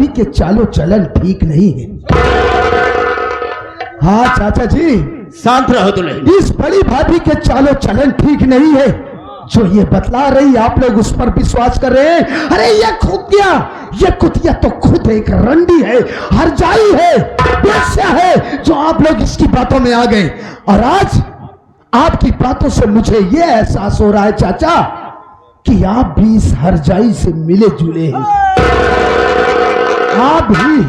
भाभी के चालो चलन ठीक नहीं है। हाँ चाचा जी, शांत रहो दुल्हन। इस बड़ी भाभी के चालो चलन ठीक नहीं है। जो ये बतला रही, आप लोग उस पर विश्वास कर रहे हैं। अरे ये कुतिया तो खुद एक रंडी है, हरजाई है, बेश्या है, जो आप लोग इसकी बातों में आ गए। और आज आपकी बातों से मुझे ये एहसास हो रहा है चाचा कि आप भी इस हरजाई से मिले जुले हैं। आप भी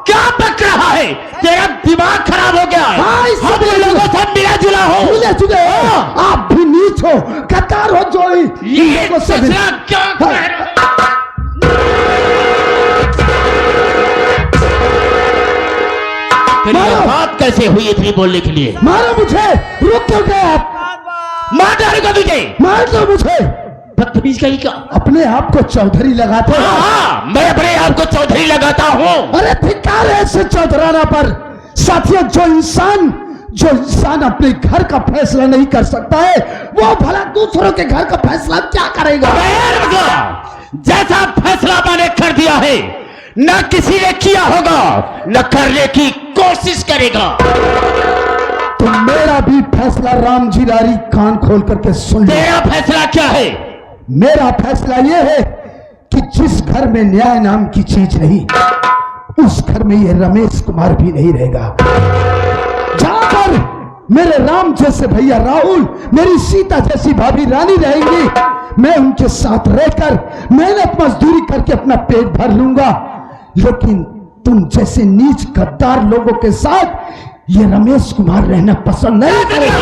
क्या बक रहा है? तेरा दिमाग खराब हो गया है। हाँ, हम लोगों से मिला जुला हो। मिले जुले हो, आप भी नीच हो, कतार हो। जो ये ससुरा क्या कह रहा है? तेरी बात कैसे हुई इतनी बोलने के लिए? मारो मुझे। रुक क्यों गए आप? मार डालेगा तुझे। मार दो मुझे। बदतमीज कहीं का। अपने आप को चौधरी लगाते हो? हाँ, मैं अपने आप को चौधरी लगाता हूँ। अरे धिक्कार है ऐसे चौधराना पर। साथियों, जो इंसान अपने घर का फैसला नहीं कर सकता है, वो भला दूसरों के घर का फैसला क्या करेगा? जैसा फैसला मैंने कर दिया है, न किसी ने किया होगा, न करने की कोशिश करेगा। तो मेरा भी फैसला राम जी रारी कान खोल करके सुन लो। तेरा फैसला क्या है? मेरा फैसला यह है कि जिस घर में न्याय नाम की चीज नहीं, उस घर में ये रमेश कुमार भी नहीं रहेगा। जहां पर मेरे राम जैसे भैया राहुल, मेरी सीता जैसी भाभी रानी रहेंगी, मैं उनके साथ रहकर मेहनत मजदूरी करके अपना पेट भर लूंगा। लेकिन तुम जैसे नीच गद्दार लोगों के साथ ये रमेश कुमार रहना पसंद नहीं करेगा।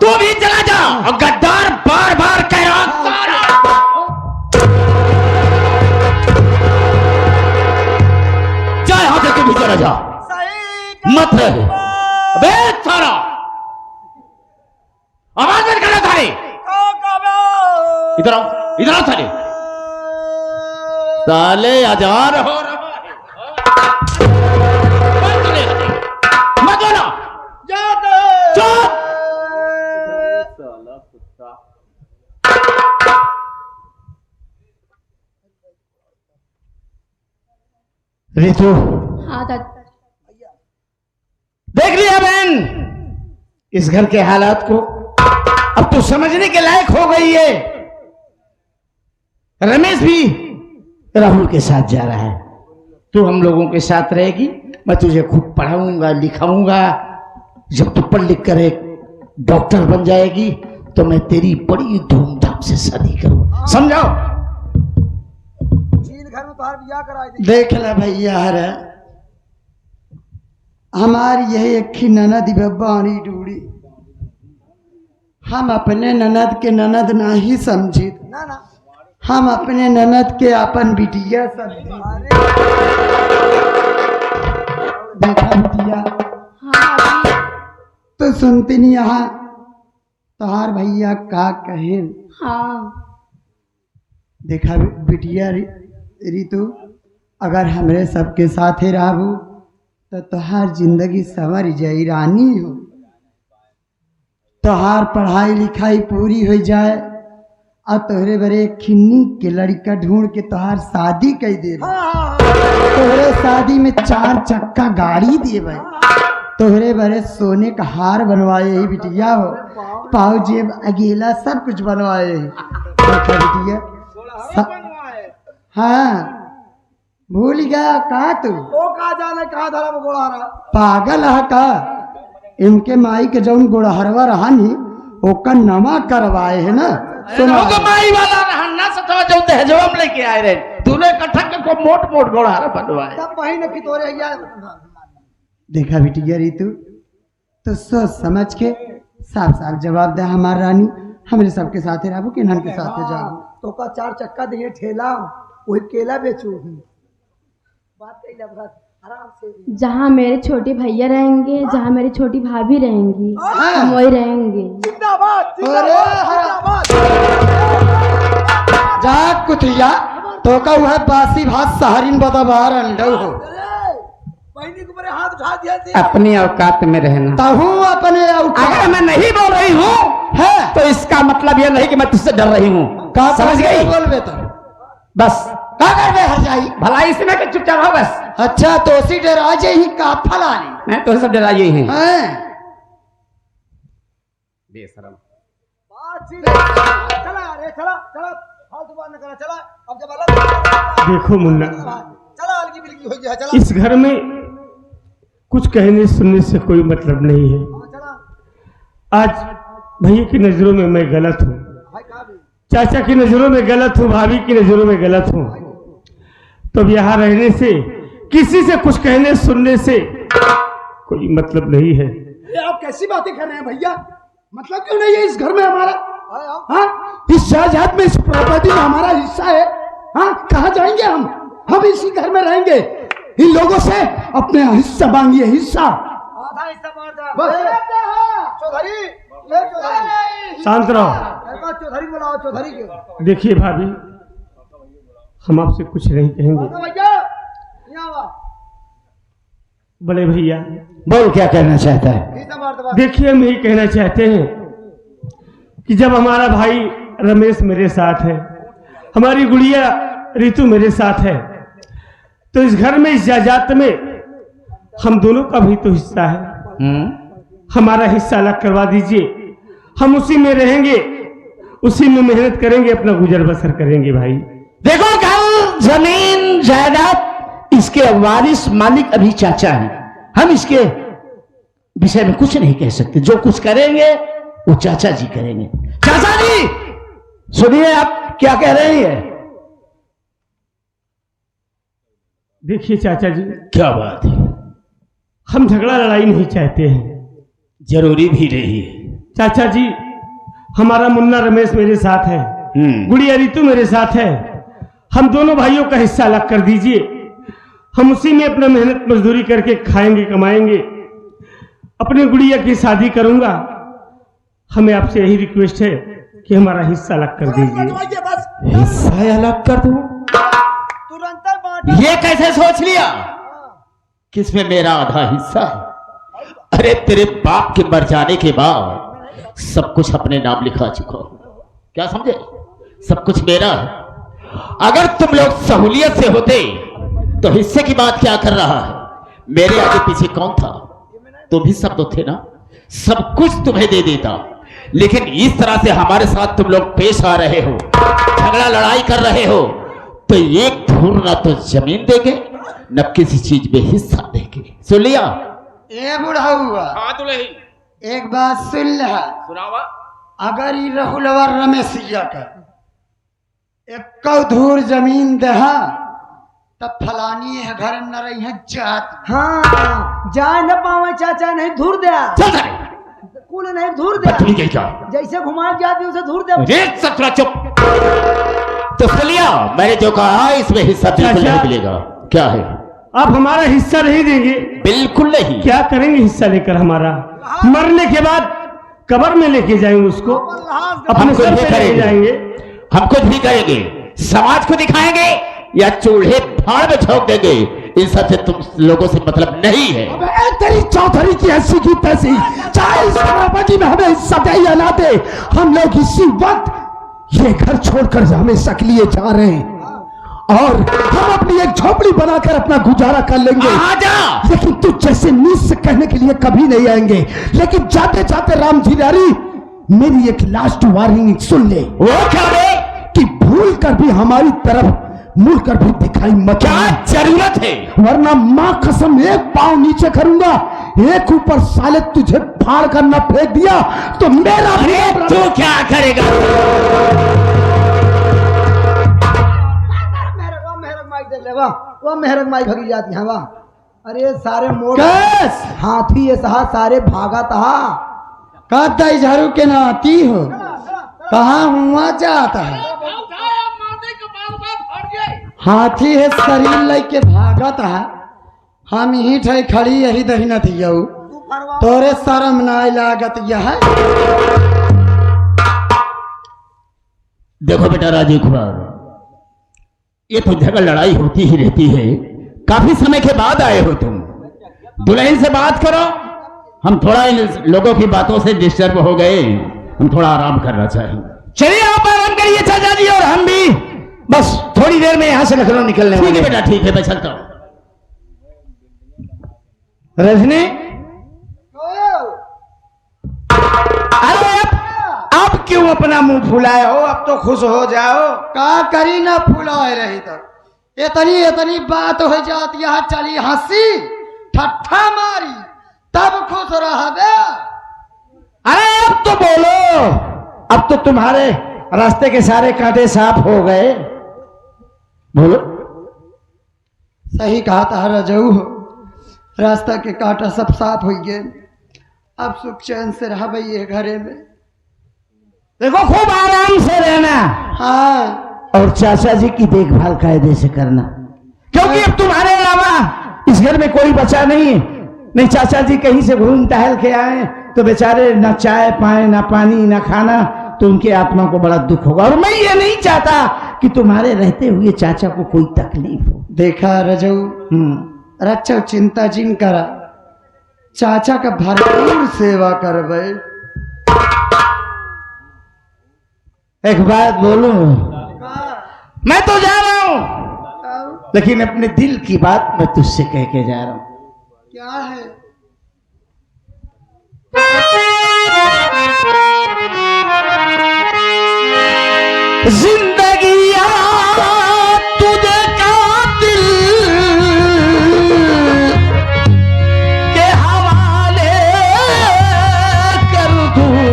तू भी चला जा। और गद्दार बार बार कह रहा जा, यहां से तू भी चला जा, मत रहे। अबे सारा आवाज मत करना सारे। इधर आओ साले। साले हजार हो रहा है। मत बोलो। चुप। रितु, हाँ दादा। देख लिया बहन इस घर के हालात को। अब तो समझने के लायक हो गई है। रमेश भी राहुल के साथ जा रहा है। तू हम लोगों के साथ रहेगी, मैं तुझे खूब पढ़ाऊंगा लिखाऊंगा। जब तू पढ़ लिख कर एक डॉक्टर बन जाएगी तो मैं तेरी बड़ी धूमधाम से शादी करूंगा। समझो? घर में तोहार बियाह कराई दे। देख ला भैया, हरे हमारी यही एक ही ननद बाणी डूड़ी। हम अपने ननद के ननद नहीं समझी, ना ना, हम अपने ननद के अपन बिटिया समझी। देखा बिटिया, हाँ तो सुनती नहीं यहाँ तोहार भैया का कहे। हाँ। देखा बिटिया रितु, अगर हमरे सबके साथ ही रहू तो तोहार जिंदगी संवर जाई रानी हो। तोहार पढ़ाई लिखाई पूरी हो जाए और तोहरे बरे खिन्नी के लड़का ढूंढ के तोहार शादी कर दे। तोहरे शादी में 4 चक्का गाड़ी देवे, तोहरे बरे सोने का हार बनवाए ही बिटिया हो, पाव जेब अगेला सब कुछ बनवाए। देखा बिटिया, हाँ भूल गया कहा तू? वो कहा जाने कहा धरा में गोड़ा रहा। पागल है का? इनके माई के जौन गोड़हरवा रहा नी ओका नमा करवाए है ना। सुनो माई वाला रहना सतवा जो दहेजवा में लेके आए रहे, तूने इकट्ठा को मोट मोट गोड़हरा बनवाए। सब बहिन की तोरे देखा बिटिया रितु, तो सोच समझ के साफ साफ जवाब दे हमार रानी। हमरे सबके साथ रहू कि नन के साथ जाओ? तो का 4 चक्का दिए ठेला, वही केला बेचू। बात कही आराम से। जहाँ मेरे छोटे भैया रहेंगे, जहाँ मेरी छोटी भाभी रहेंगी, हम वही रहेंगे। जिंदाबाद जिंदाबाद। जा कुतिया तो का वह बासी भात सहारिन बदबार अंडो हो। बहनी के ऊपर हाथ उठा दिया थी। अपनी औकात में रहना। तहू अपने अगर मैं नहीं बोल रही हूँ है तो इसका मतलब यह नहीं कि मैं तुझसे डर रही हूँ। का समझ गई? बोलबे तो बस का करबे हर जाई। भलाई से मैं कि चुपचाप रहो बस। अच्छा तो उसी डरा ही का फलानी मैं तो सब डराइए हैं। हैं? बेशरम। चला अरे चला चला फालतू बात न करा चला। अब जब अलग देखो मुन्ना, चला अलगी बिलगी हो गया चला। इस घर में कुछ कहने सुनने से कोई मतलब नहीं है। चला आज भैया की नजरों में मैं गलत हूँ, भाई कहा भी चाचा की नजरों में गलत हूँ, भाभी की नजरों में गलत हूँ। तो अब यहाँ रहने से, किसी से कुछ कहने सुनने से कोई मतलब नहीं है। ये आप कैसी बातें कर रहे हैं भैया? मतलब क्यों नहीं है इस घर में हमारा? हाँ, इस जायदाद में, इस प्रॉपर्टी में हमारा हिस्सा है। हाँ, कहाँ जाएंगे हम इसी घर में रहेंगे। इन लोगों से अपने हिस्सा मांगिए, हिस्सा। आधा हिस्सा मार दे बस। चौधरी ले चौधरी शांत रहो। चौधरी बुलाओ चौधरी के। देखिए भाभी, हम आपसे कुछ नहीं कहेंगे। भैया यहाँ आ। बड़े भैया बोल क्या कहना चाहता है? हिस्सा मार दे बस। देखिए, हम यही कहना चाहते हैं कि जब हमारा भाई रमेश मेरे साथ है, हमारी गुड़िया रितु मेरे साथ है, तो इस घर में, इस जायदाद में हम दोनों का भी तो हिस्सा है। हमारा हिस्सा अलग करवा दीजिए, हम उसी में रहेंगे, उसी में मेहनत करेंगे, अपना गुजर बसर करेंगे। भाई देखो, घर जमीन जायदाद इसके वारिस मालिक अभी चाचा हैं। हम इसके विषय में कुछ नहीं कह सकते। जो कुछ करेंगे वो चाचा जी करेंगे। चाचा जी सुनिए, आप क्या कह रहे हैं? देखिए चाचा जी, क्या बात है? हम झगड़ा लड़ाई नहीं चाहते हैं। जरूरी भी नहीं है। चाचा जी, हमारा मुन्ना रमेश मेरे साथ है, गुड़िया रितु मेरे साथ है। हम दोनों भाइयों का हिस्सा अलग कर दीजिए, हम उसी में अपना मेहनत मजदूरी करके खाएंगे, कमाएंगे। अपनी गुड़िया की शादी करूंगा। हमें आपसे यही रिक्वेस्ट है कि हमारा हिस्सा अलग कर दीजिए। बस हिस्सा अलग कर दूं? तुरंत बांटा। ये कैसे सोच लिया? किसमें मेरा आधा हिस्सा है? अरे तेरे बाप के मर जाने के बाद सब कुछ अपने नाम लिखा चुका हूं। क्या समझे? सब कुछ मेरा है। अगर तुम लोग सहूलियत से होते तो हिस्से की बात क्या कर रहा है? मेरे आगे पीछे कौन था? तुम ही सब तो थे ना। सब कुछ तुम्हें दे देता, लेकिन इस तरह से हमारे साथ तुम लोग पेश आ रहे हो, झगड़ा लड़ाई कर रहे हो, तो एक धूर ना तो जमीन देंगे, न किसी चीज में हिस्सा देंगे। सुन लिया? ए बुढ़ा हुआ, हाँ दुल्ही, एक बात सुन ले। सुनावा। अगर ये रहुलवा रमेशिया का एक धूर जमीन दहा तब फलानी है घर न रही है जात। हाँ जाए न पावे चाचा नहीं धूर दे। चल करे। कुल नहीं धूर दे। बदतमीज कहीं का। जैसे घुमा जाती उसे धूर दे। रे सतरा चुप। तो सुन लिया, मैंने जो कहा इसमें हिस्सा बिल्कुल नहीं मिलेगा। क्या है? आप हमारा हिस्सा नहीं देंगे? बिल्कुल नहीं। क्या करेंगे हिस्सा लेकर? हमारा मरने के बाद कब्र में लेके जाएंगे उसको, अपने हम कुछ सर भी पे लेके करेंगे, जाएंगे। हम कुछ भी करेंगे। समाज को दिखाएंगे या चूल्हे भाड़ में झोंक देंगे, इन सबसे तुम लोगों से मतलब नहीं है। अबे तेरी चौधरी की ऐसी की तैसी, चाहे इस प्रॉपर्टी में हमें हिस्सा दे या ना दे, हम लोग इसी वक्त ये घर छोड़कर हमेशा के लिए जा रहे हैं और हम अपनी एक झोपड़ी बनाकर अपना गुजारा कर लेंगे। आजा। लेकिन तू जैसे नीच से कहने के लिए कभी नहीं आएंगे। लेकिन जाते जाते राम झिलारी, मेरी एक लास्ट वार्निंग सुन ले। वो क्या है? कि भूल कर भी हमारी तरफ मुड़ कर भी दिखाई मत। क्या जरूरत है? वरना मां कसम एक पांव नीचे करूंगा, एक ऊपर साले तुझे फाड़ कर न फेंक दिया तो मेरा तू क्या करेगा? मेहरक माइक देख ले। वाह वाह, मेहरक माइक भगी जाती है। वाह, अरे सारे मोड़ कैस हाथी ये सहा सारे भागा तहा। कहता झाड़ू के नाती हो, कहाँ हुआ जाता है। हाथी है शरीर लेके भागत है, हम ही ठे खड़ी यही दही न दियो, तोरे शर्म ना लागत यह। देखो बेटा राजीव कुमार, ये तो झगड़ लड़ाई होती ही रहती है। काफी समय के बाद आए हो तुम, दुल्हन से बात करो। हम थोड़ा इन लोगों की बातों से डिस्टर्ब हो गए, हम थोड़ा आराम करना चाहिए। चलिए आप आराम करिए चाचा जी, और हम भी बस थोड़ी देर में यहां से लखनऊ निकलने ठीक है वाले बेटा, ठीक है, मैं चलता हूँ। रजनी, अरे अब क्यों अपना मुंह फुलाए हो? अब तो खुश हो जाओ। का करी ना फुलाए रही तो इतनी इतनी बात हो जाती, यहाँ चली हंसी ठट्ठा मारी तब खुश रह बे। अरे अब तो बोलो, अब तो तुम्हारे रास्ते के सारे कांटे साफ हो गए। बोलो। सही कहा था रजऊ, रास्ता के कांटा सब साफ हो गए। अब सुख चैन से रह भैया घरे में। देखो खूब आराम से रहना, हाँ और चाचा जी की देखभाल कायदे से करना, क्योंकि अब तुम्हारे अलावा इस घर में कोई बचा नहीं। नहीं चाचा जी कहीं से घूम टहल के आए तो बेचारे ना चाय पाए, ना पानी, ना खाना, तो उनके आत्मा को बड़ा दुख होगा। और मैं ये नहीं चाहता कि तुम्हारे रहते हुए चाचा को कोई तकलीफ हो। देखा रजऊ, रक्षा चिंता जिन करा, चाचा का भरपूर सेवा करबे। एक बात बोलूं, मैं तो जा रहा हूं, लेकिन अपने दिल की बात मैं तुझसे कह के जा रहा हूं। क्या है? जिंदगी तुझे कातिल के हवाले कर दूं,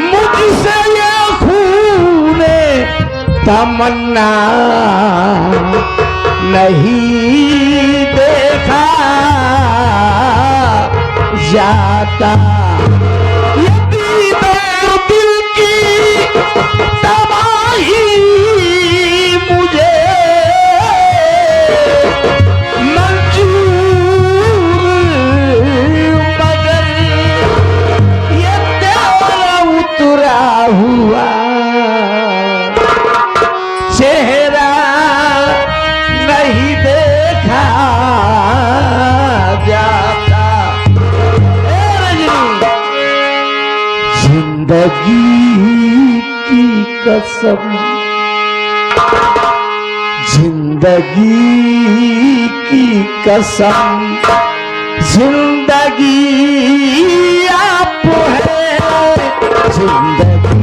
मुझसे ये खूने तमन्ना नहीं देखा जाता। दिल की तबाही मुझे मंजूर, मगर ये तेरा उतरा हुआ चेहरा नहीं देखा जाता। जिंदगी की कसम, जिंदगी की कसम, जिंदगी आप है, जिंदगी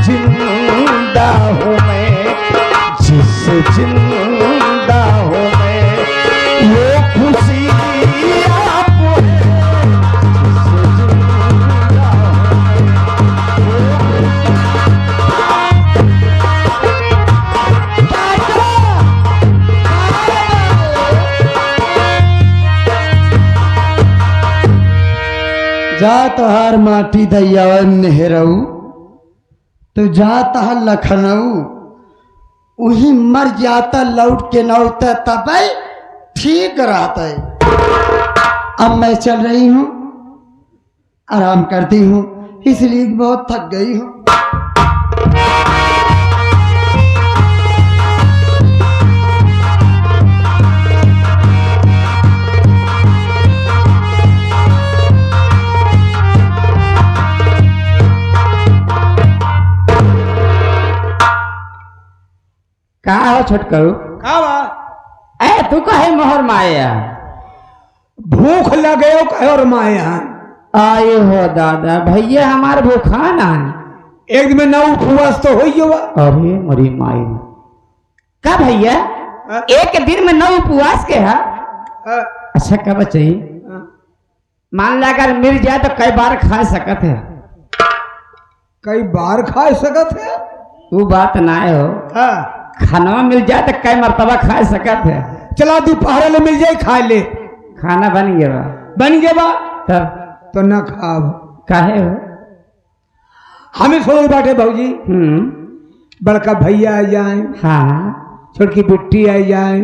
जिंदा हूँ मैं, जिससे जिंदा हूँ मैं, वो खुशी आप है, जिससे जिंदा जा तोहार माटी दैयावन नेहरऊ, तो जाता है लखनऊ, वही मर जाता लौट के नौता, तब ठीक रहता है। अब मैं चल रही हूँ, आराम करती हूँ, इसलिए बहुत थक गई हूँ। कहा हो छोटकरू? ए तू कहे मोहर माया? भूख लगे कहे और माया आए हो दादा, भैया हमार भूखा ना एक दिन में नौ उपवास तो हो गया। अरे मरी माई का भैया एक दिन में 9 उपवास के है? अच्छा कब चाहिए? मान ला अगर मिल जाए तो कई बार खा सकत है? कई बार खा सकत है? वो बात ना हो, खाना मिल जाए तो कई मरतबा खा सकत है? चला दोपहर में मिल जाए खा ले। खाना बन गया? बन गया बा तब तो न खाब। काहे हो? हमें सोच बाटे भौजी बड़का भैया आ जाए, हाँ। छोटकी बेटी आ जाए,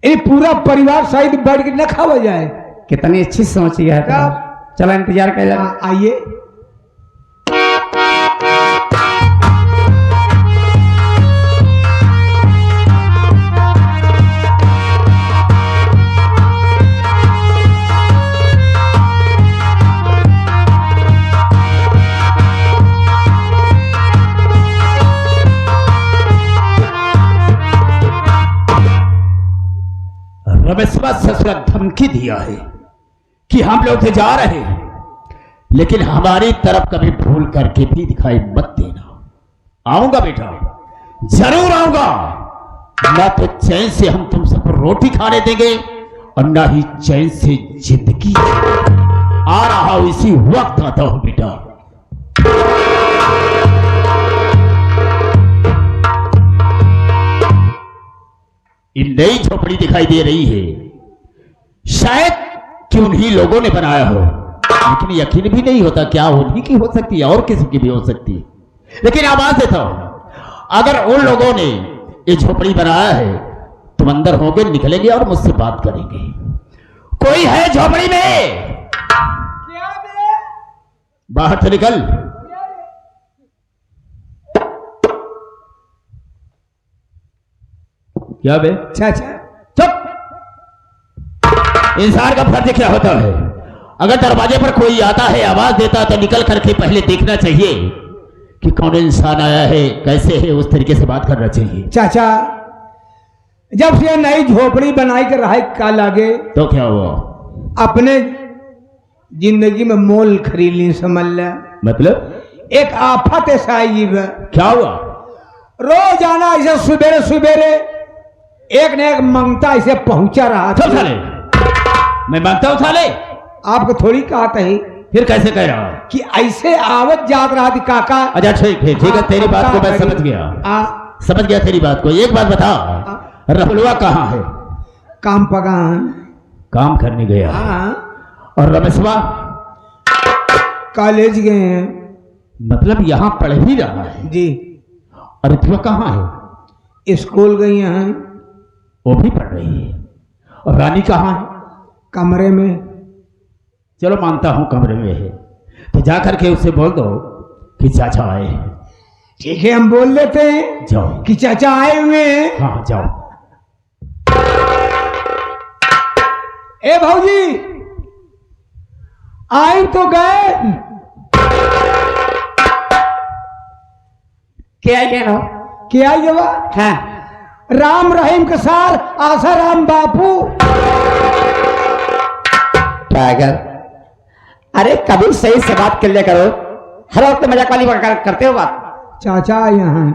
ये पूरा परिवार शायद बैठ के न खावा जाए। कितनी अच्छी सोच है। चलो इंतजार कर। आइए। रमेशवा ससुरा धमकी दिया है कि हम लोग तो जा रहे हैं, लेकिन हमारी तरफ कभी भूल करके भी दिखाई मत देना। आऊंगा बेटा, जरूर आऊंगा। ना तो चैन से हम तुम सबको रोटी खाने देंगे और ना ही चैन से जिंदगी। आ रहा हूं, इसी वक्त आता हूं बेटा। ये नई झोपड़ी दिखाई दे रही है, शायद कि उन्हीं लोगों ने बनाया हो, लेकिन यकीन भी नहीं होता क्या उन्हीं की हो सकती है और किसी की भी हो सकती है। लेकिन आवाज देता हूं, अगर उन लोगों ने ये झोपड़ी बनाया है तुम अंदर होगे, निकलेंगे और मुझसे बात करेंगे। कोई है झोपड़ी में? बाहर तो निकल। क्या बे? अच्छा चुप। इंसान का फर्ज क्या होता है? अगर दरवाजे पर कोई आता है, आवाज देता, तो निकल करके पहले देखना चाहिए कि कौन इंसान आया है, कैसे है, उस तरीके से बात करना चाहिए। चाचा, जब से नई झोपड़ी बनाई कर रहा का लागे तो क्या हुआ? अपने जिंदगी में मोल खरीद ली, समझ ले। मतलब एक आफत ऐसा आई है। क्या हुआ? रोज आना ऐसे सवेरे सवेरे एक न एक मंगता ऐसे पहुंचा रहा था। उठा ले, मैं मांगता उठा ले। आपको थोड़ी कहा कही, फिर कैसे कह रहा है कि ऐसे आवत जात रहा थी काका। अच्छा ठीक है, तेरी बात को मैं समझ गया, समझ गया तेरी बात को। एक बात बता, राहुलवा कहाँ है? काम पगा काम करने गया। हाँ। और रमेशवा कॉलेज गए हैं। मतलब यहाँ पढ़ ही रहा है जी। और ऋतुआ कहाँ है? स्कूल गई हैं। वो भी पढ़ रही है। और रानी कहाँ है? कमरे में। चलो मानता हूं कमरे में है, तो जा करके उससे बोल दो कि चाचा आए हैं। ठीक है, हम बोल देते हैं जाओ कि चाचा आए हुए हैं। हाँ जाओ। ए भाऊजी, आए तो गए। क्या कह क्या जवा? हाँ। राम रहीम के सार आशा राम बापू। टाइगर, अरे कभी सही से बात कर लिया करो, हर वक्त मजाक वाली करते हो बात। चाचा यहाँ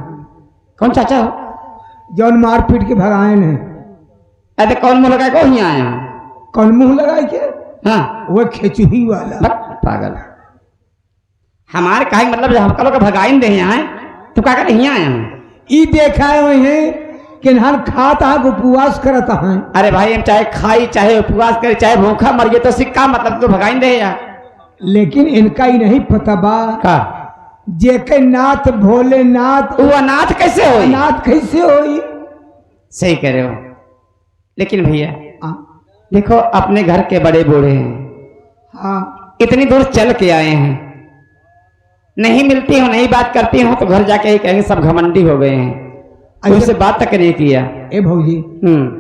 कौन चाचा हो? जौन मार पीट के भगाए ने। अरे कौन मुंह लगा को यहाँ आया? कौन मुंह लगाए के? हाँ, वो खेचुही वाला। पागल। हमारे कहा मतलब जब हमका लोग भगाइन दे यहाँ तो क्या कर यहाँ आया हूँ? ई देखा है कि नहर खाता है, उपवास करता है। अरे भाई, हम चाहे खाई, चाहे उपवास करे, चाहे भूखा मर गए, तो सिक्का मतलब तो भगाइन दे यार। लेकिन इनका ही नहीं पता बा का जेके नाथ भोलेनाथ। वो अनाथ कैसे हो? नाथ कैसे होई? सही कह रहे हो, लेकिन भैया देखो अपने घर के बड़े बूढ़े हैं। हाँ। इतनी दूर चल के आए हैं, नहीं मिलती हो, नहीं बात करती हो, तो घर जाके ही कहेंगे सब घमंडी हो गए हैं। उससे बात तक नहीं किया। ए भौजी,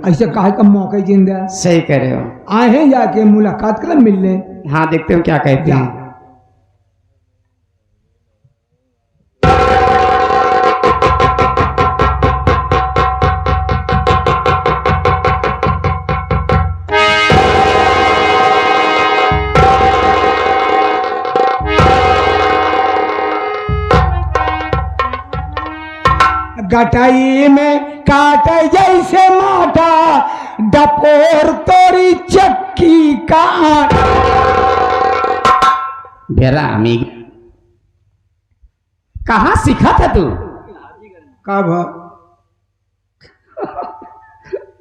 ऐसे काहे का मौका जिंदा। सही कह रहे हो। आए हैं जाके मुलाकात कर मिल ले। हाँ, देखते हो क्या कहते हैं। गटाई में काट जैसे माटा, डपोर तोरी चक्की का। बेरा अमी, कहाँ सीखा था तू? कब?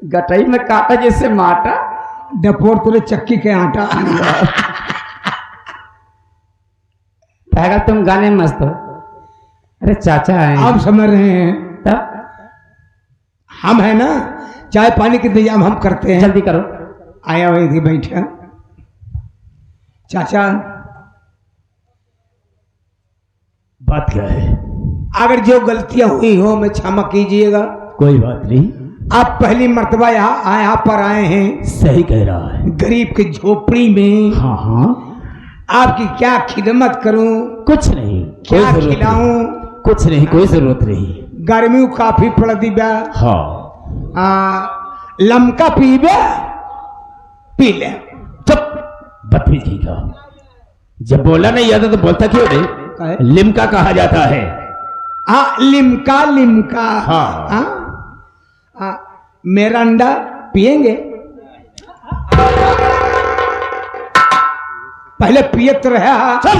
गटाई में काटा जैसे माटा, डपोर तोरे चक्की के आटा। पागल तुम गाने में मस्त हो। अरे चाचा है आप समझ रहे हैं, तब हम है ना चाय पानी के इंतजाम हम करते हैं। जल्दी करो। आया वही थी बैठा। चाचा बात क्या है? अगर जो गलतियां हुई हो मैं क्षमा कीजिएगा। कोई बात नहीं, आप पहली मर्तबा यहाँ पर आए हैं, सही कह रहा है। गरीब की झोपड़ी में। हाँ हाँ, आपकी क्या खिदमत करूं, कुछ नहीं, कोई क्या जरूरत खिलाऊं? नहीं, कुछ नहीं, कोई जरूरत नहीं। गर्मी काफी पड़ दी बा। हाँ, लमका पीबे, पी ले। चुप, बदतमीजी का। जब बोला नहीं आता तो बोलता क्यों है? नहीं? लिमका कहा जाता है। लिमका लिमका। हाँ। मेरा अंडा पिएंगे? पहले पिए तो रहा। चल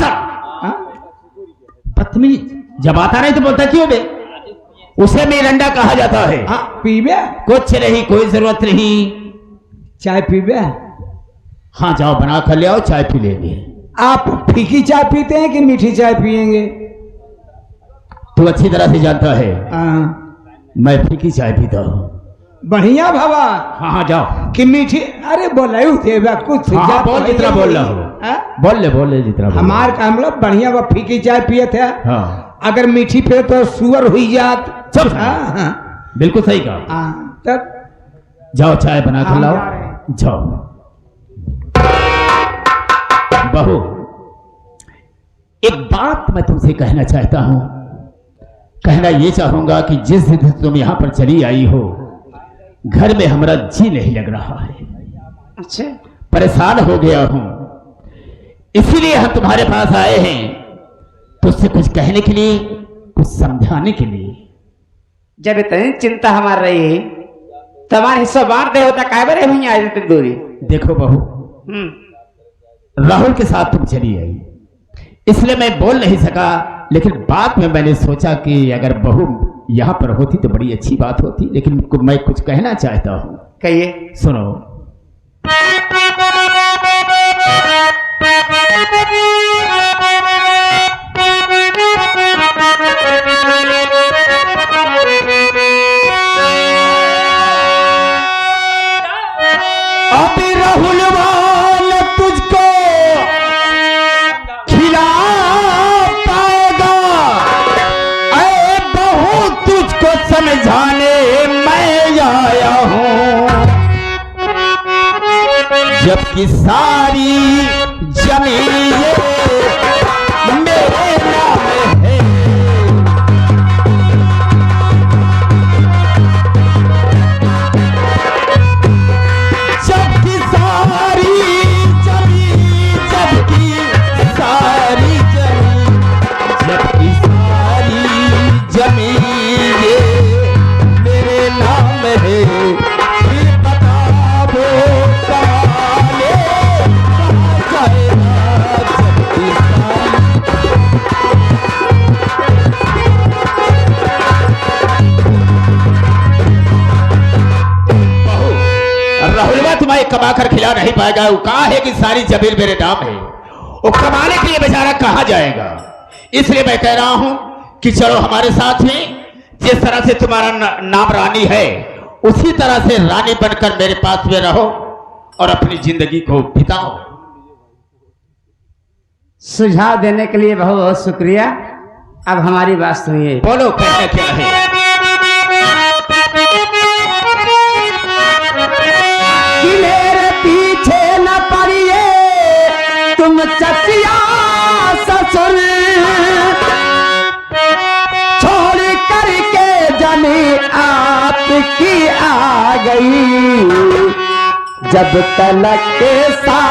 बदतमीज, जब आता नहीं तो बोलता क्यों बे? उसे मेरंडा कहा जाता है। पीबे? कुछ नहीं, कोई जरूरत नहीं। चाय पीबे? हाँ जाओ, बना कर ले आओ, चाय पी लेंगे। आप फीकी चाय पीते हैं कि मीठी चाय पिएंगे? तू अच्छी तरह से जानता है मैं फीकी चाय पीता हूँ। बढ़िया बाबा। हाँ हाँ जाओ। कि मीठी? अरे बोला कुछ। हाँ, बोल जितना बोल रहा हो, बोल ले जितना। हमारे का हम लोग बढ़िया वो फीकी चाय पिए थे। हाँ, अगर मीठी पे तो सुअर हुई जात। चल बिल्कुल सही कहा। तब जाओ चाय बना कर लाओ, जाओ। बहू, एक बात मैं तुमसे कहना चाहता हूं। कहना ये चाहूंगा कि जिस दिन तुम यहां पर चली आई हो, घर में हमारा जी नहीं लग रहा है। अच्छा, परेशान हो गया हूं, इसीलिए हम तुम्हारे पास आए हैं, तुझसे कुछ कहने के लिए, कुछ समझाने के लिए। जब इतनी चिंता हमार रही है तो हमारे हिस्सा बांट दे होता काय बरे भैया आज तक दूरी। देखो बहू, राहुल के साथ तुम चली आई, इसलिए मैं बोल नहीं सका, लेकिन बाद में मैंने सोचा कि अगर बहू यहां पर होती तो बड़ी अच्छी बात होती। लेकिन मैं कुछ कहना चाहता हूं। कहिए। सुनो। अभी राहुल वाला तुझको खिला पाएगा, ऐ बहू तुझको समझाने मैं आया हूँ। जबकि सारी जमीन ये मेरे नाम है। जबकि सारी जमीन, जबकि सारी जमीन, जबकि सारी जमीन ये मेरे नाम है। फिर बता दो कमाले कहाँ जाएगा? जबकि राहुलवा तुम्हें कमा कर खिला नहीं पाएगा। वो कहा है कि सारी जमीन मेरे नाम है, वो कमाने के लिए बेचारा कहाँ जाएगा। इसलिए मैं कह रहा हूं कि चलो हमारे साथ में, जिस तरह से तुम्हारा नाम रानी है, उसी तरह से रानी बनकर मेरे पास में रहो और अपनी जिंदगी को बिताओ। सुझाव देने के लिए बहुत बहुत शुक्रिया। अब हमारी बात सुनिए। बोलो कहना क्या है। कि मेरे पीछे न पड़िए तुम चचिया ससुर, छोड़ करके जमी आपकी आ गई। जब तलक के साथ